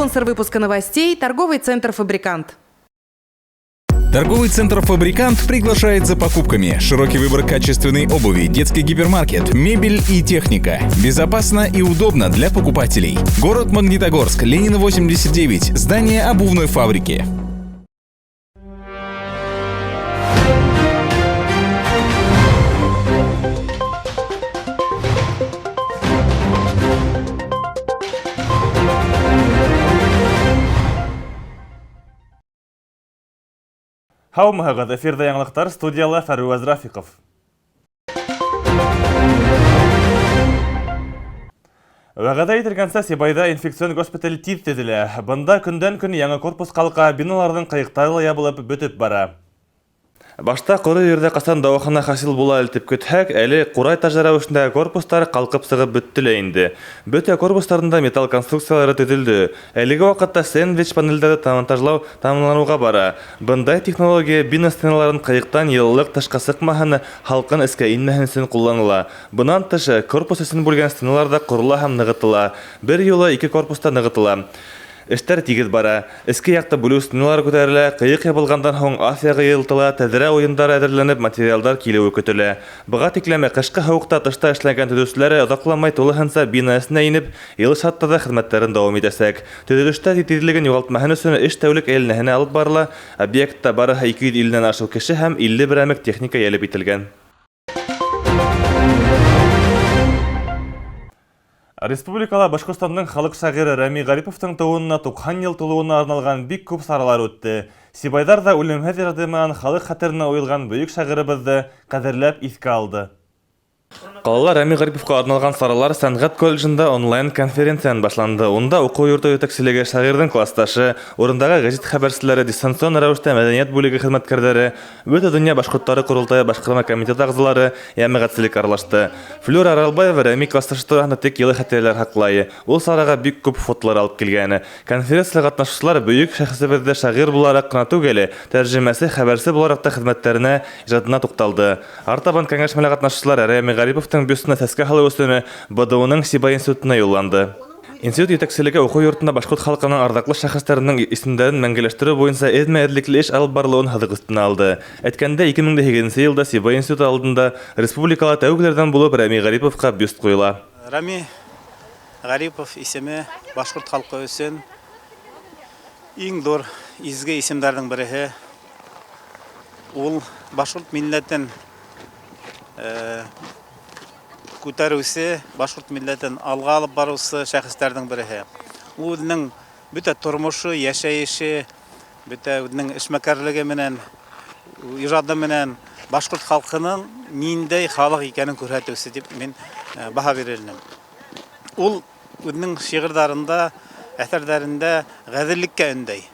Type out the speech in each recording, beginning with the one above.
Спонсор выпуска новостей – торговый центр «Фабрикант». Торговый центр «Фабрикант» приглашает за покупками. Широкий выбор качественной обуви, детский гипермаркет, мебель и техника. Безопасно и удобно для покупателей. Город Магнитогорск, Ленина 89, здание обувной фабрики. Хаумағыз, эфирді яңлықтар, студиялы Фаруаз Рафиков. Вағада етіргенсе Сибайда инфекцион госпиталь типтеділі. Бұнда күнден күн яңы корпус қалқа биналардың қайықтары ябылып бөтіп бара. Башта құры ерде қасан дауахана хасил бола әлтіп көтхәк, әлі құрай тажара үшіндегі корпустар қалқып сығып бүттілі енді. Бөте корпустарында металл конструкциялары төтілді. Әлігі вақытта сэндвич панелдері тамамлануға бара. Бұндай технология бина стеналарын қайықтан елілік тышқа сықмағаны халқын іске инмәхінсін қолланыла. Бұнан тышы корпус ісін бөлген стеналарда құрыла һәм нығытыла. Бір юлы 2 корпуста нығытыла. Эштер тигез бара. Эске яқта бүлу стеналар көтәрелә, қайық ябылғандан һоң Афияға йылтыла, тәзірә ойындар әдерленіп, материалдар килеуі көтелә. Бұға текләмә қышқы һауықта тышта эшләгән төзүчеләре ұзақламай тулыһынса бинасына инеп, йылыш хаттада хезмәтләрен дәвам итәсәк. Төзелештә тиезлеген югалтмаһын өчен эш тәүлек әйләнәһенә алып барыла. Объектта барыһы 250-дән ашу кеше һәм 50 берәмек техника ялеп ителгән. Республикала Башқұртстанның халық шағиры Рами Ғариповтың туынына 90 ел тулуына арналған бик күп саралар өтті. Сибайдарда үлемһеҙ жардымынан халық хәтеренә уйылған бөйөк шағирыбыҙҙы ҡәҙерләп иҫкә алды. Қалала Рами Ғариповқа арналған саралар сәнғәт колледжында онлайн конференциян башланды. Онда уҡыу йорто етәкселеге шағирҙың класташы, урындағы гәзит хәбәрселәре, дистанцион рәүештә мәҙәниәт бүлеге хеҙмәткәрҙәре, бөтә донъя башҡорттары ҡоролтайы башҡарма комитеты ағзалары йәмәғәтселек аралашты. Флюра Аралбаева Рами класташы тураһында тик йылы хәтерләр һаҡлайы. Ул сараға бик күп фотолар алып килгәне. Конференцияға ҡатнашыусылар бөйөк шәхесебеҙҙә шағир булараҡ ҡына түгел, тәржемәсе, хәбәрсе булараҡ та хеҙмәттәренә, ижадына туҡталды. Артабан кәңәшмәлә ҡатнашыусылар Рами Ғариповтың бюстына сәскә һалыу өсөн БДУ-ның Сибай институтына юлланды. Институт етәкселеге уҡыу йортында башҡорт халҡының арҙаҡлы шәхестәренең исемдәрен мәңгеләштереү буйынса эҙмә-эҙлекле эш алып барылыуын һыҙыҡ өҫтөнә алды. Әйткәндә, 2008 йылда Сибай институты алдында республикала тәүгеләрҙән булып Рами Ғариповҡа бюст ҡуйыла. Рами Ғарипов исеме башҡорт халҡы өсөн иң ҙур изге исемдәрҙең береһе. Ул башҡорт милләтен күтәреүсе, башҡорт милләтен алға алып барыусы шәхестәрҙең береһе. Ул үҙенең бөтә тормошо, йәшәйеше, бөтә үҙенең эшмәкәрлеге менән, ижады менән башҡорт халҡының ниндәй халыҡ икәнен күрһәтеүсе дип мин баһа бирелнем. Ул үҙенең шиғырҙарында, әҫәрҙәрендә ғәҙеллеккә өндәй.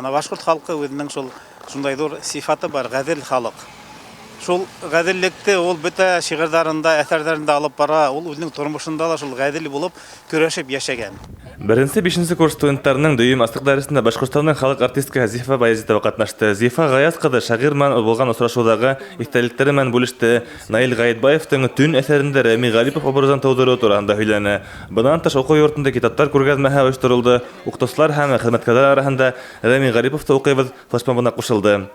Мына башҡорт халҡы үҙенең шундай ҙур сифаты бар, ғәҙел халыҡ. Шул ғәҙеллекте ул бөтә шиғырҙарында, әҫәрҙәрендә алып бара, ул үҙенең тормошонда ла шул ғәҙел булып көрәшеп йәшәгән. 1-5 курс студенттарының дөйөм астыҡ дәресендә Башҡортостандың халыҡ артисткаһы Зифа Баязитова ҡатнашты. Зифа Ғаяз ҡыҙы шағир менән булған осрашыуҙағы иҫтәлектәре менән бүлеште. Наил Ғаетбаевтың төн әҫәрендә Рами Ғарипов образын тыуҙырыу тураһында һөйләне. Бынан тыш уҡыу йортонда китаптар күргәҙмәһе ойошторолдо. Уҡытыусылар һәм хеҙмәткәрҙәр араһында Рами Ғариповты уҡыйбыҙ флешмобына ҡушылды.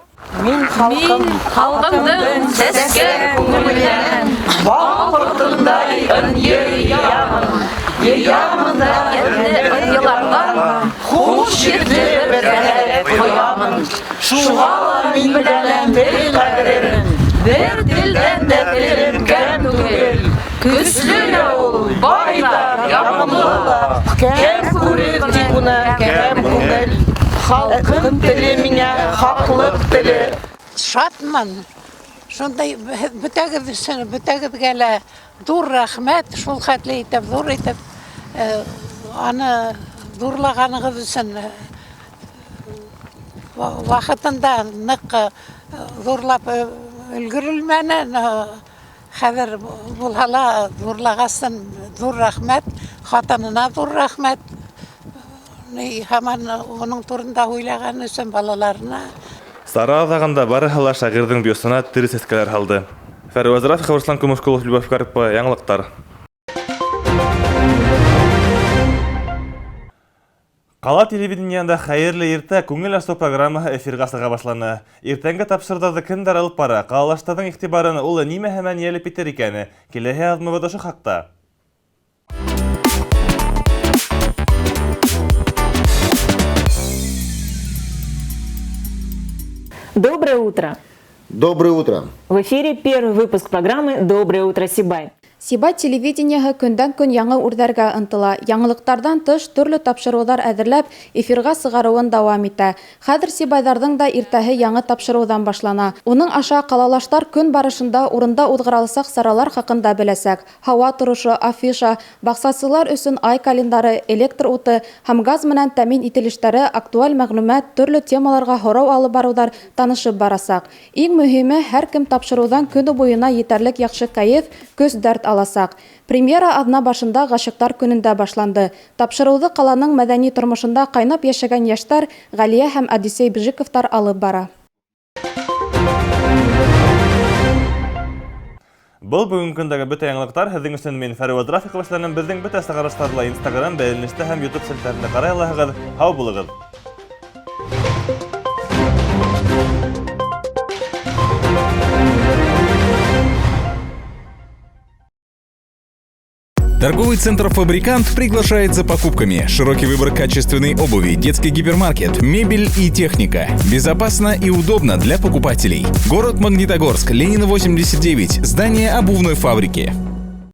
Мин халҡымдың сәскә күңелен, баҡыртындай йыямын, йыямында йыларға, хуш етле бергәләп ҡоямын. Шуға ла мин беләм тел ҡәҙерен, бер телдән дә теленгән түгел. Көслө лә ул, бай ҙа, яғымлы ла, кәм күрер тик уны кәм күңел. Халқым теле миңә хаҡлыҡ теле. Шатман. Шундай бөтәгеҙгә лә ҙур рәхмәт, шул хәтле итеп, ҙур итеп аны ҙурлағанығыҙ өсөн ваҡытында ныҡ ҙурлап өлгөрөлмәне. Хәҙер булһа ла ҙурлағасын ҙур рәхмәт, хатынына ҙур рәхмәт. Һаман уның турында уйлаған өсөн балаларына. Сара аҙағында барыһы ла шағирҙың бюстына тере сәскәләр һалды. Фаруаз Рафиков, Руслан Көмөшкулов, Любовь Карпова, яңылыҡтар. Қала телевидениянда хәйерлі ерті көңіл асту программаһы эфирға сыға башланы. Иртәнге тапшырдарды кемдер алып бара, калалаштарның игътибарын ул нимә һәмән йәлеп итер икәне? Киләһе язмыбыз ошо хакта. Доброе утро! Доброе утро! В эфире первый выпуск программы «Доброе утро, Сибай». Сибай телевидениеһы көндән-көн яңа үрҙәргә ынтыла. Яңылыҡтарҙан тыш төрлө тапшырыуҙар әҙерләп, эфирға сығарыуын дауам итә. Хәҙер Сибайҙарҙың да иртәһе яңы тапшырыуҙан башлана. Уның аша ҡалалаштар көн барышында урында уҙғарыласаҡ саралар хаҡында беләсәк. Һауа торошо, афиша, баҡсасылар өсөн ай календары, электр уты һәм газ менән тәмин ителештәре, актуаль мәғлүмәт, төрлө темаларға һорау алып барыуҙар танышып барасаҡ. Иң мөһиме, һәр кем тапшырыуҙан көнө буйына етерлек яҡшы кәйеф, көс-дәрт аласаҡ. Премьера аҙна башында ғашиҡтар көнөндә башланды. Тапшырыуҙы ҡаланың мәҙәни тормошонда ҡайнап йәшәгән йәштәр Ғәлиә һәм Әдисәй Бижиковтар алып бара. Был бүгінгі көндәге бөтә яңылыҡтар һеҙҙең өсөн мин Фәрүәт Рафиҡов эшләнем. Беҙҙең бөтә сығарыштарҙа Instagram, бәйләнештә һәм YouTube селтәрендә ҡарай алаһығыҙ. Һау булығыҙ! Торговый центр «Фабрикант» приглашает за покупками. Широкий выбор качественной обуви, детский гипермаркет, мебель и техника. Безопасно и удобно для покупателей. Город Магнитогорск, Ленина 89, здание обувной фабрики.